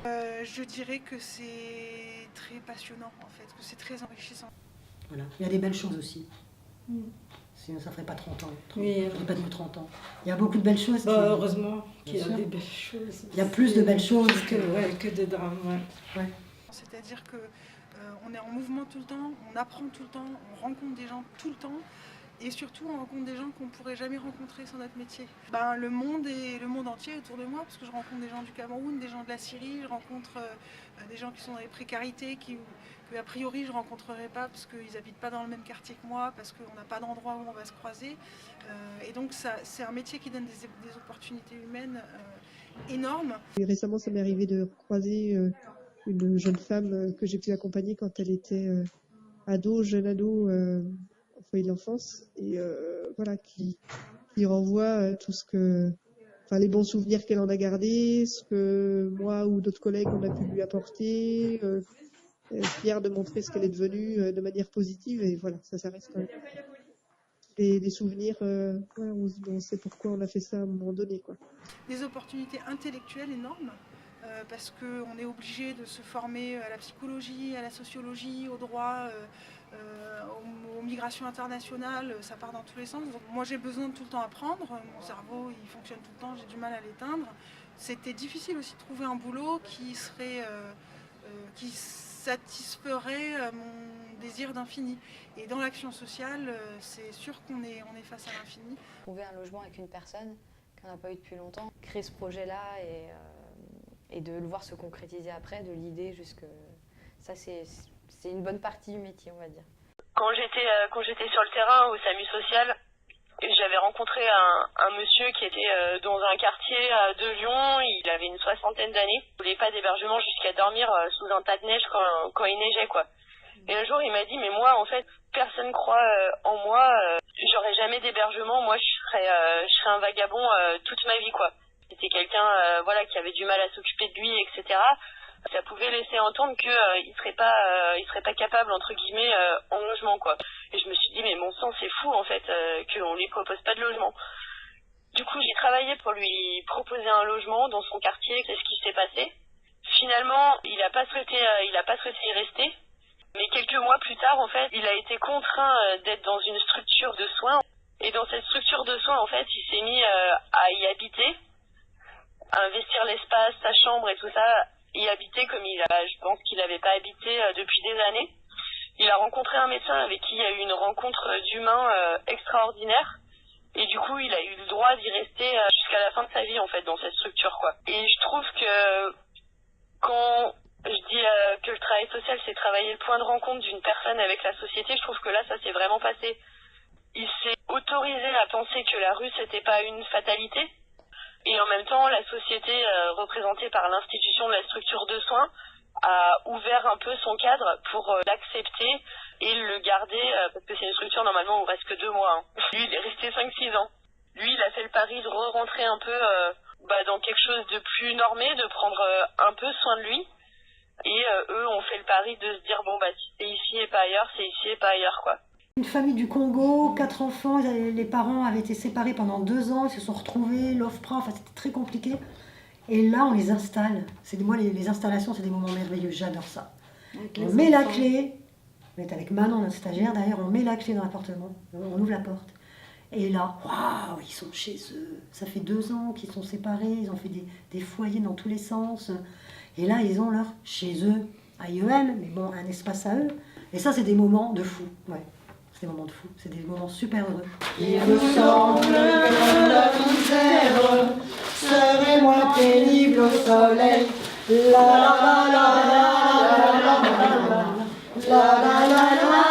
Je dirais que c'est très passionnant en fait, que c'est très enrichissant. Voilà. Il y a des belles choses aussi. Sinon ça ne ferait pas 30 ans. Oui. Je n'ai pas tenu 30 ans. Il y a beaucoup de belles choses. Heureusement qu'il y a Bien sûr. des belles choses. Il y a plus de belles choses que de drames. Ouais. C'est-à-dire que on est en mouvement tout le temps, on apprend tout le temps, on rencontre des gens tout le temps. Et surtout, on rencontre des gens qu'on ne pourrait jamais rencontrer sans notre métier. Le monde entier autour de moi, parce que je rencontre des gens du Cameroun, des gens de la Syrie, je rencontre des gens qui sont dans les précarités, que a priori je ne rencontrerai pas parce qu'ils n'habitent pas dans le même quartier que moi, parce qu'on n'a pas d'endroit où on va se croiser. Et donc c'est un métier qui donne des opportunités humaines énormes. Et récemment, ça m'est arrivé de croiser une jeune femme que j'ai pu accompagner quand elle était jeune ado, au foyer de l'enfance, et voilà, qui renvoie tout ce que, enfin, les bons souvenirs qu'elle en a gardés, ce que moi ou d'autres collègues on a pu lui apporter, fière de montrer ce qu'elle est devenue de manière positive, et voilà, ça reste quand même des souvenirs, voilà, on sait pourquoi on a fait ça à un moment donné, quoi. Des opportunités intellectuelles énormes. Parce qu'on est obligé de se former à la psychologie, à la sociologie, au droit, aux migrations internationales, ça part dans tous les sens. Donc moi j'ai besoin de tout le temps apprendre, mon cerveau il fonctionne tout le temps, j'ai du mal à l'éteindre. C'était difficile aussi de trouver un boulot qui satisferait mon désir d'infini. Et dans l'action sociale, c'est sûr qu'on est face à l'infini. Trouver un logement avec une personne qu'on n'a pas eu depuis longtemps, créer ce projet-là et de le voir se concrétiser après, de l'idée jusque... Ça, c'est une bonne partie du métier, on va dire. Quand j'étais sur le terrain au SAMU social, j'avais rencontré un monsieur qui était dans un quartier de Lyon. Il avait une 60aine d'années. Il voulait pas d'hébergement jusqu'à dormir sous un tas de neige quand il neigeait, quoi. Et un jour, il m'a dit, mais moi, en fait, personne croit en moi. J'aurai jamais d'hébergement. Moi, je serai un vagabond toute ma vie, quoi. C'était quelqu'un voilà, qui avait du mal à s'occuper de lui, etc. Ça pouvait laisser entendre qu'il serait pas capable, entre guillemets, en logement, quoi. Et je me suis dit, mais mon sang, c'est fou, en fait, qu'on lui propose pas de logement. Du coup, j'ai travaillé pour lui proposer un logement dans son quartier. C'est ce qui s'est passé. Finalement, il a pas souhaité y rester. Mais quelques mois plus tard, en fait, il a été contraint d'être dans une structure de soins. Et dans cette structure de soins, en fait, il s'est mis à y habiter, à investir l'espace, sa chambre et tout ça, y habiter comme je pense qu'il n'avait pas habité depuis des années. Il a rencontré un médecin avec qui il y a eu une rencontre d'humains extraordinaire. Et du coup, il a eu le droit d'y rester jusqu'à la fin de sa vie, en fait, dans cette structure, quoi. Et je trouve que quand je dis que le travail social, c'est travailler le point de rencontre d'une personne avec la société, je trouve que là, ça s'est vraiment passé. Il s'est autorisé à penser que la rue, c'était pas une fatalité. Et en même temps, la société, représentée par l'institution de la structure de soins, a ouvert un peu son cadre pour l'accepter et le garder, parce que c'est une structure normalement où on reste que 2 mois. Hein. Lui, il est resté 5-6 ans. Lui, il a fait le pari de re-rentrer un peu dans quelque chose de plus normé, de prendre un peu soin de lui. Et eux ont fait le pari de se dire, bon, si c'est ici et pas ailleurs, c'est ici et pas ailleurs, quoi. Une famille du Congo, 4 enfants, les parents avaient été séparés pendant 2 ans, ils se sont retrouvés, l'OFPRA, enfin c'était très compliqué. Et là, on les installe. Moi, les installations, c'est des moments merveilleux, j'adore ça. On met la clé, on est avec Manon, notre stagiaire, d'ailleurs, on met la clé dans l'appartement, on ouvre la porte. Et là, waouh, ils sont chez eux. Ça fait 2 ans qu'ils sont séparés, ils ont fait des foyers dans tous les sens. Et là, ils ont leur chez eux, à IEM, mais bon, un espace à eux. Et ça, c'est des moments de fou, ouais. C'est des moments de fou, c'est des moments super heureux. Il me semble que la misère serait moins pénible au soleil. La la la la la la la la la la la la.